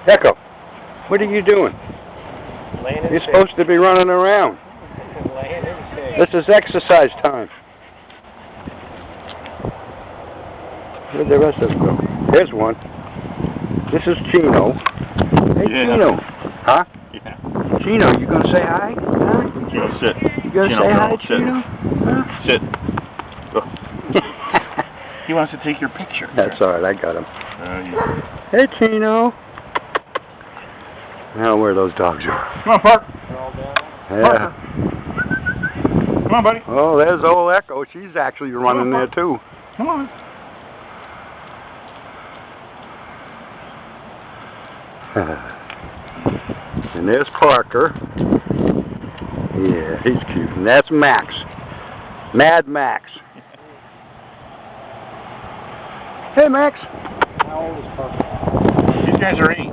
Echo, what are you doing? You're supposed to be running around. This is exercise time. Where'd the rest of them go? There's one. This is Chino. Hey, yeah. Chino. Huh? Yeah. Chino, you gonna say hi? Huh? Chino, sit. You gonna Chino, say hi, sit. Chino? Huh? Sit. Go. He wants to take your picture. That's alright, I got him. Yeah. Hey, Chino. Now where those dogs are. Come on, Park. They're all down. Yeah. Parker. Come on, buddy. Oh, there's old Echo. She's actually running there too. Come on. And there's Parker. Yeah, he's cute. And that's Max. Mad Max. Hey, Max. How old is Parker? These guys are 8.